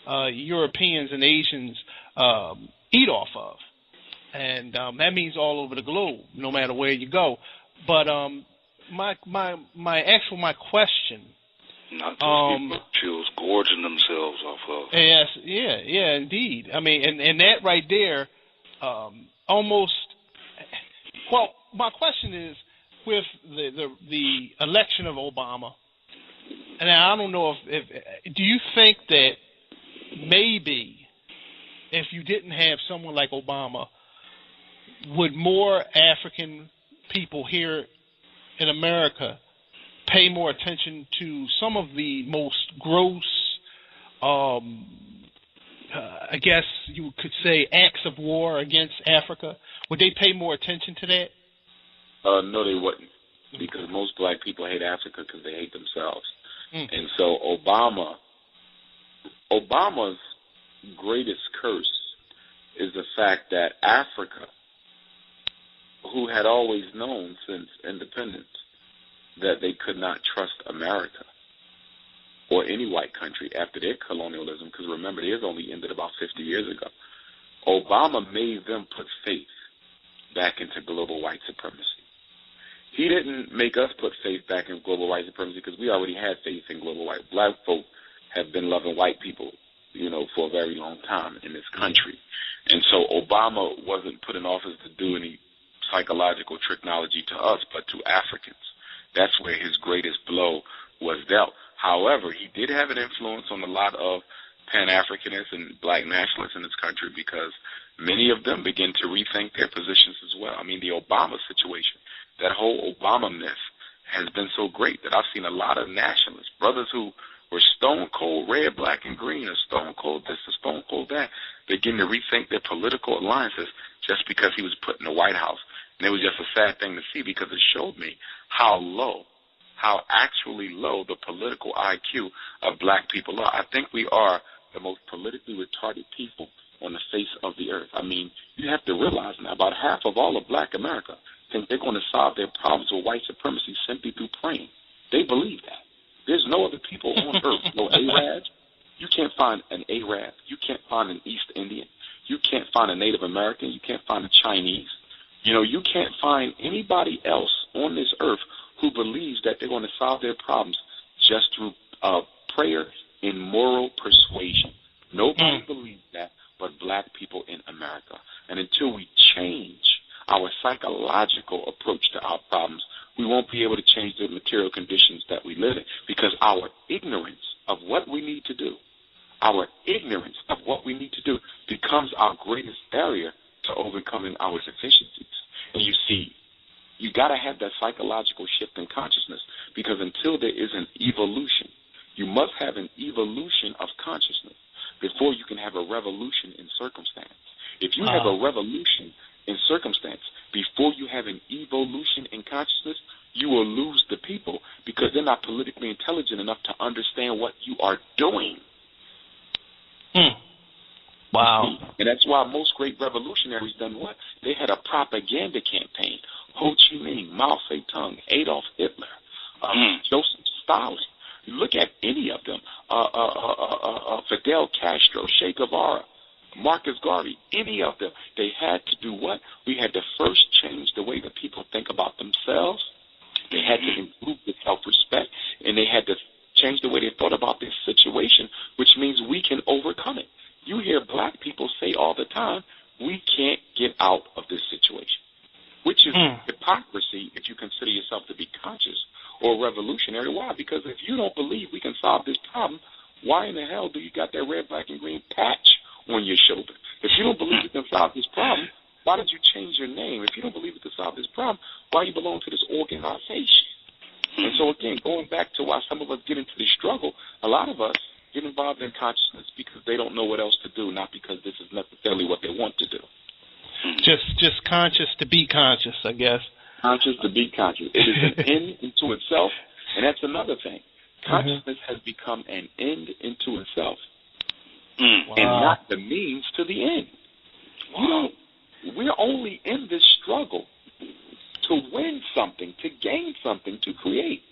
Europeans and Asians eat off of. And that means all over the globe, no matter where you go. But my question. Not just people, chills gorging themselves off of. Yes, yeah, indeed. I mean, and that right there, almost. Well, my question is, with the election of Obama, and I don't know if do you think that maybe if you didn't have someone like Obama, would more African people here in America pay more attention to some of the most gross, I guess you could say, acts of war against Africa? Would they pay more attention to that? No, they wouldn't, because most black people hate Africa because they hate themselves. And so Obama's greatest curse is the fact that Africa, who had always known since independence that they could not trust America or any white country after their colonialism, because remember, theirs only ended about 50 years ago. Obama made them put faith back into global white supremacy. He didn't make us put faith back in global white supremacy because we already had faith in global white. Black folk have been loving white people, for a very long time in this country. And so Obama wasn't put in office to do any psychological technology to us, but to Africans. That's where his greatest blow was dealt. However, he did have an influence on a lot of Pan-Africanists and black nationalists in this country because many of them begin to rethink their positions as well. I mean, the Obama situation, that whole Obama myth has been so great that I've seen a lot of nationalists, brothers who were stone cold red, black, and green, or stone cold this, or stone cold that, begin to rethink their political alliances just because he was put in the White House. And it was just a sad thing to see because it showed me how actually low the political IQ of black people are. I think we are the most politically retarded people on the face of the earth. I mean, you have to realize now about half of all of black America think they're going to solve their problems with white supremacy simply through praying. They believe that. There's no other people on earth, no Arabs. You can't find an Arab. You can't find an East Indian. You can't find a Native American. You can't find a Chinese. You can't find anybody else on this earth who believes that they're going to solve their problems just through prayer and moral persuasion. Nobody believes that but black people in America. And until we change our psychological approach to our problems, we won't be able to change the material conditions that we live in because our ignorance of what we need to do, becomes our greatest barrier to overcoming our deficiencies. And you see, you got to have that psychological shift in consciousness because until there is an evolution, you must have an evolution of consciousness before you can have a revolution in circumstance. If you have a revolution in circumstance before you have an evolution in consciousness, you will lose the people because they're not politically intelligent enough to understand what you are doing. Wow. And that's why most great revolutionaries done what? They had a propaganda campaign. Ho Chi Minh, Mao Zedong, Adolf Hitler, Joseph Stalin. You look at any of them, Fidel Castro, Che Guevara, Marcus Garvey, any of them, they had to do what? We had to first change the way that people think about themselves. They had to improve the self-respect, and they had to change the way they thought about this situation, which means we can overcome it. You hear black people say all the time, we can't get out of this situation, which is hypocrisy if you consider yourself to be conscious or revolutionary. Why? Because if you don't believe we can solve this problem, why in the hell do you got that red, black, and green patch on your shoulder? If you don't believe we can solve this problem, why did you change your name? If you don't believe we can solve this problem, why you belong to this organization? And so, again, going back to why some of us get into this struggle, a lot of us get involved in consciousness because they don't know what else to do, not because this is necessarily what they want to do. Just conscious to be conscious, I guess. Conscious to be conscious. It is an end into itself, and that's another thing. Consciousness has become an end into itself, and not the means to the end. We're only in this struggle to win something, to gain something, to create.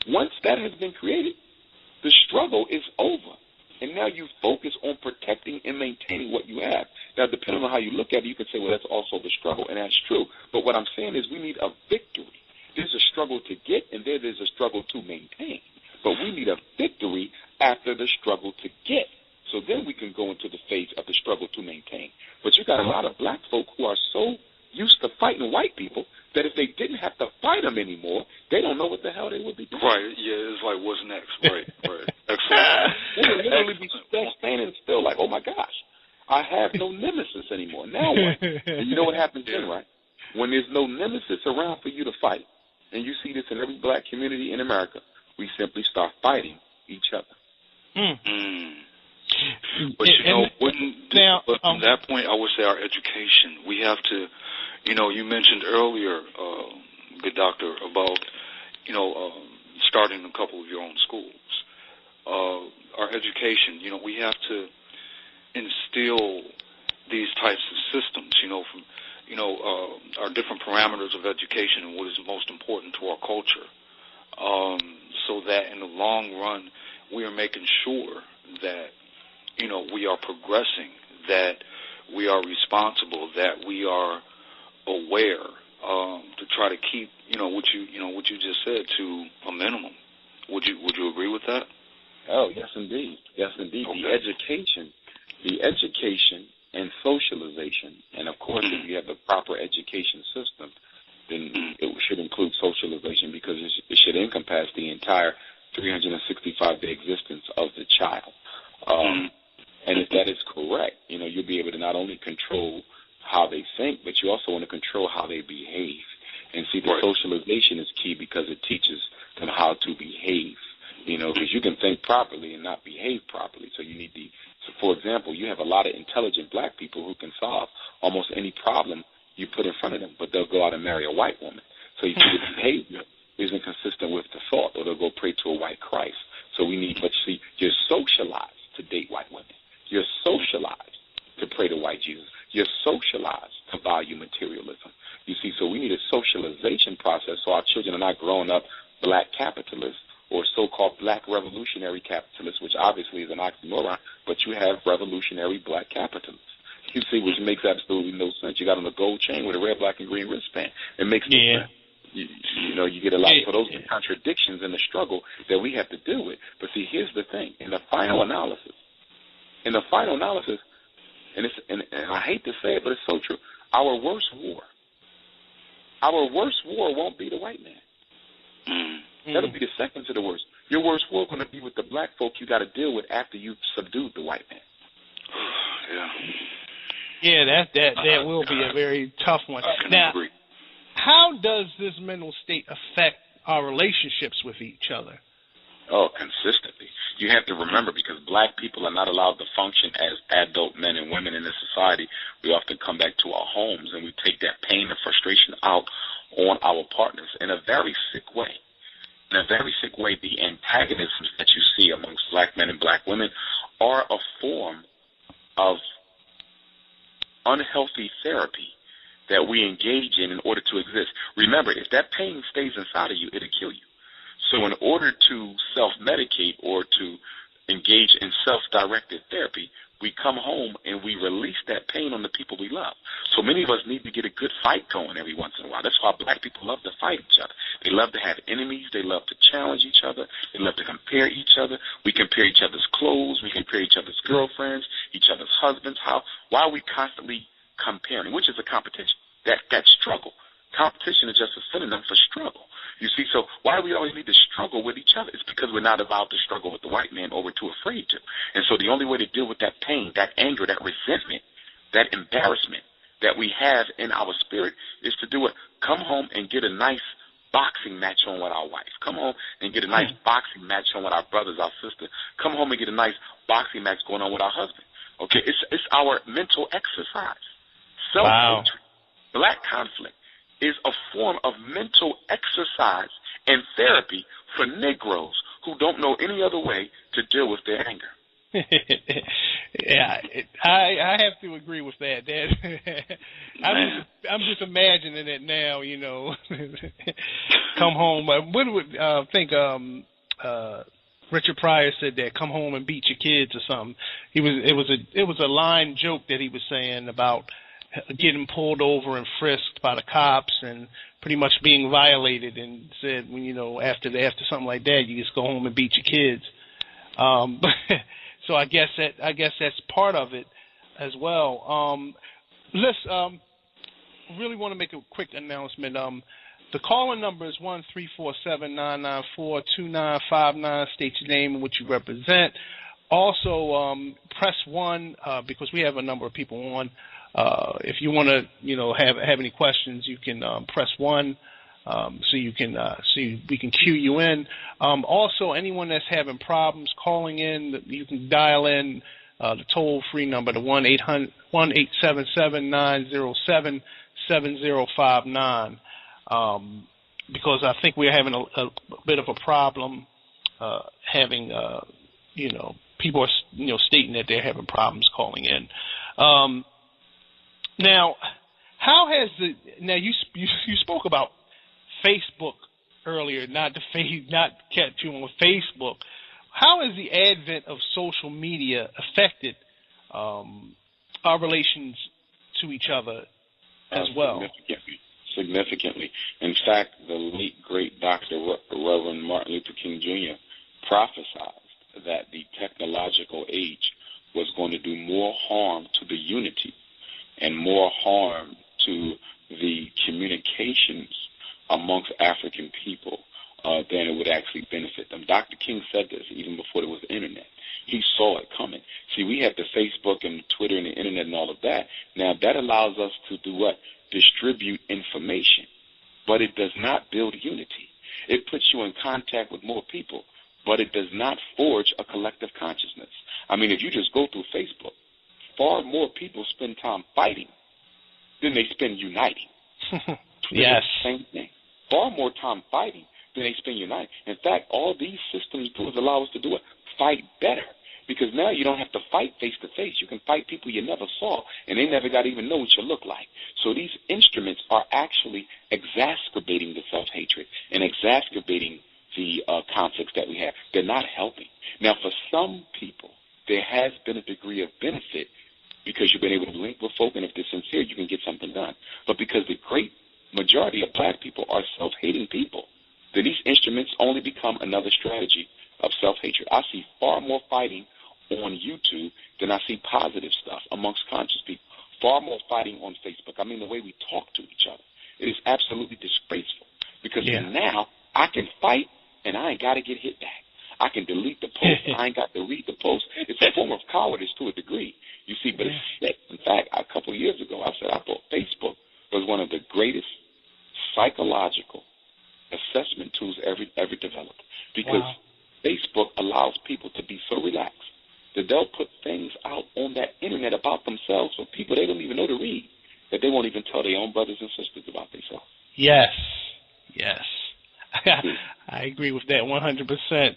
Once that has been created, the struggle is over. And now you focus on protecting and maintaining what you have. Now, depending on how you look at it, you could say, well, that's also the struggle, and that's true. But what I'm saying is we need a victory. There's a struggle to get, and there's a struggle to maintain. But we need a victory after the struggle to get. So then we can go into the phase of the struggle to maintain. But you got a lot of black folk who are so used to fighting white people that if they didn't have to fight them anymore, they don't know what the hell they would be doing. Right, yeah, it's like, what's next? Right. Excellent. They would literally be standing still like, oh, my gosh, I have no nemesis anymore. Now what? And you know what happens then, right? When there's no nemesis around for you to fight, and you see this in every black community in America, we simply start fighting each other. But, from that point, I would say our education. We have to, you mentioned earlier, good doctor, about, starting a couple of your own schools. Our education, we have to instill these types of systems, from, our different parameters of education and what is most important to our culture, so that in the long run, we are making sure that, we are progressing, that we are responsible, that we are aware, to try to keep, what you just said, to a minimum. Would you agree with that? Oh, yes, indeed. Yes, indeed. Okay. The education and socialization, and of course, if you have the proper education system, then it should include socialization because it should encompass the entire 365-day existence of the child. And if that is correct, you'll be able to not only control how they think, but you also want to control how they behave. And see, the socialization is key because it teaches them how to behave, because you can think properly and not behave properly. So you need so for example, you have a lot of intelligent black people who can solve almost any problem you put in front of them, but they'll go out and marry a white woman. So you see the behavior isn't consistent with the thought, or they'll go pray to a white Christ. So you're socialized to date white women. You're socialized to pray to white Jesus. You're socialized to value materialism. You see, so we need a socialization process so our children are not growing up black capitalists or so-called black revolutionary capitalists, which obviously is an oxymoron, but you have revolutionary black capitalists. You see, which makes absolutely no sense. You got on a gold chain with a red, black, and green wristband. It makes no sense. You get a lot of those contradictions in the struggle that we have to deal with. But see, here's the thing. In the final analysis, and I hate to say it, but it's so true, our worst war won't be the white man. That'll be the second to the worst. Your worst war is going to be with the black folk you got to deal with after you've subdued the white man. Yeah, that will be a very tough one. Now, how does this mental state affect our relationships with each other? Oh, consistently. You have to remember, because black people are not allowed to function as adult men and women in this society, we often come back to our homes and we take that pain and frustration out on our partners in a very sick way. In a very sick way, the antagonisms that you see amongst black men and black women are a form of unhealthy therapy that we engage in order to exist. Remember, if that pain stays inside of you, it'll kill you. So in order to self-medicate or to engage in self-directed therapy, we come home and we release that pain on the people we love. So many of us need to get a good fight going every once in a while. That's why black people love to fight each other. They love to have enemies. They love to challenge each other. They love to compare each other. We compare each other's clothes. We compare each other's girlfriends, each other's husbands. Why are we constantly comparing? Which is a competition. That struggle. Competition is just a synonym for struggle. You see, so why do we always need to struggle with each other? It's because we're not allowed to struggle with the white man, or we're too afraid to. And so the only way to deal with that pain, that anger, that resentment, that embarrassment that we have in our spirit is to do it. Come home and get a nice boxing match on with our wife. Come home and get a nice boxing match on with our brothers, our sisters. Come home and get a nice boxing match going on with our husband. Okay, it's our mental exercise. Self-hatred, black conflict is a form of mental exercise and therapy for Negroes who don't know any other way to deal with their anger. Yeah, I have to agree with that. I'm just imagining it now, you know. Come home. What would think Richard Pryor said that, come home and beat your kids or something. It was a line joke that he was saying about getting pulled over and frisked by the cops and pretty much being violated, and said, when after something like that, you just go home and beat your kids. So I guess that's part of it as well. Let's really want to make a quick announcement. The calling number is 1-347-994-2959. State your name and what you represent. Also, press 1 because we have a number of people on. If you want to, have any questions, you can press 1 so we can cue you in. Also, anyone that's having problems calling in, you can dial in the toll-free number, the 1-877-907-7059. Because I think we're having a bit of a problem having, people are, stating that they're having problems calling in. Now, how has you spoke about Facebook earlier, not kept you on Facebook. How has the advent of social media affected our relations to each other as well? Significantly. In fact, the late, great Dr. Reverend Martin Luther King Jr. prophesied that the technological age was going to do more harm to the unity and more harm to the communications amongst African people than it would actually benefit them. Dr. King said this even before there was internet. He saw it coming. See, we have the Facebook and Twitter and the internet and all of that. Now, that allows us to do what? Distribute information. But it does not build unity. It puts you in contact with more people, but it does not forge a collective consciousness. I mean, if you just go through Facebook, far more people spend time fighting than they spend uniting. Yes. Same thing. Far more time fighting than they spend uniting. In fact, all these systems tools allow us to do it. Fight better. Because now you don't have to fight face-to-face. You can fight people you never saw, and they never got to even know what you look like. So these instruments are actually exacerbating the self-hatred and exacerbating the conflicts that we have. They're not helping. Now, for some people, there has been a degree of benefit because you've been able to link with folk, and if they're sincere, you can get something done. But because the great majority of black people are self-hating people, then these instruments only become another strategy of self-hatred. I see far more fighting on YouTube than I see positive stuff amongst conscious people. Far more fighting on Facebook. I mean, the way we talk to each other. It is absolutely disgraceful. Because now I can fight and I ain't got to get hit back. I can delete the post. I ain't got to read the post. It's a form of cowardice to a degree, you see, but it's sick. In fact, a couple of years ago, I said I thought Facebook was one of the greatest psychological assessment tools ever developed. Because Facebook allows people to be so relaxed that they'll put things out on that internet about themselves for people they don't even know to read, that they won't even tell their own brothers and sisters about themselves. Yes. I agree with that 100%,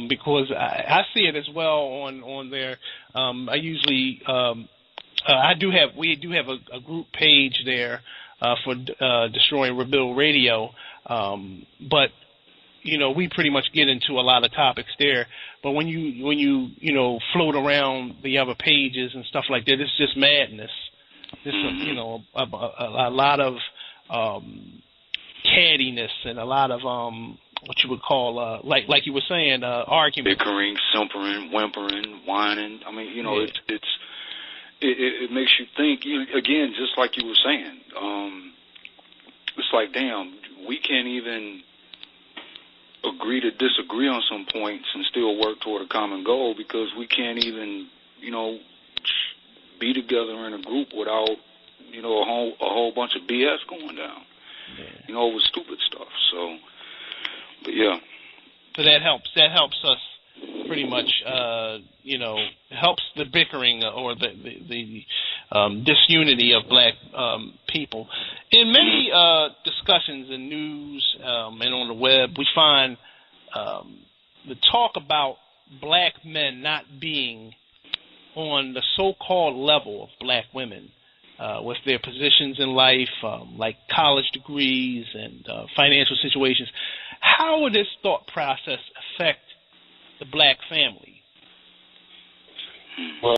because I see it as well on there. I usually we do have a group page there for Destroy and Rebuild Radio, but we pretty much get into a lot of topics there. But when you float around the other pages and stuff like that, it's just madness. It's a lot of cattiness and a lot of what you would call like you were saying, argument, bickering, simpering, whimpering, whining. I mean, it makes you think. Again, just like you were saying, it's like, damn, we can't even agree to disagree on some points and still work toward a common goal because we can't even, be together in a group without, a whole bunch of BS going down. With stupid stuff. So, but yeah. So that helps. That helps us pretty much. Helps the bickering or the disunity of black people. In many discussions in news and on the web, we find the talk about black men not being on the so-called level of black women. With their positions in life, like college degrees and financial situations. How would this thought process affect the black family? Well,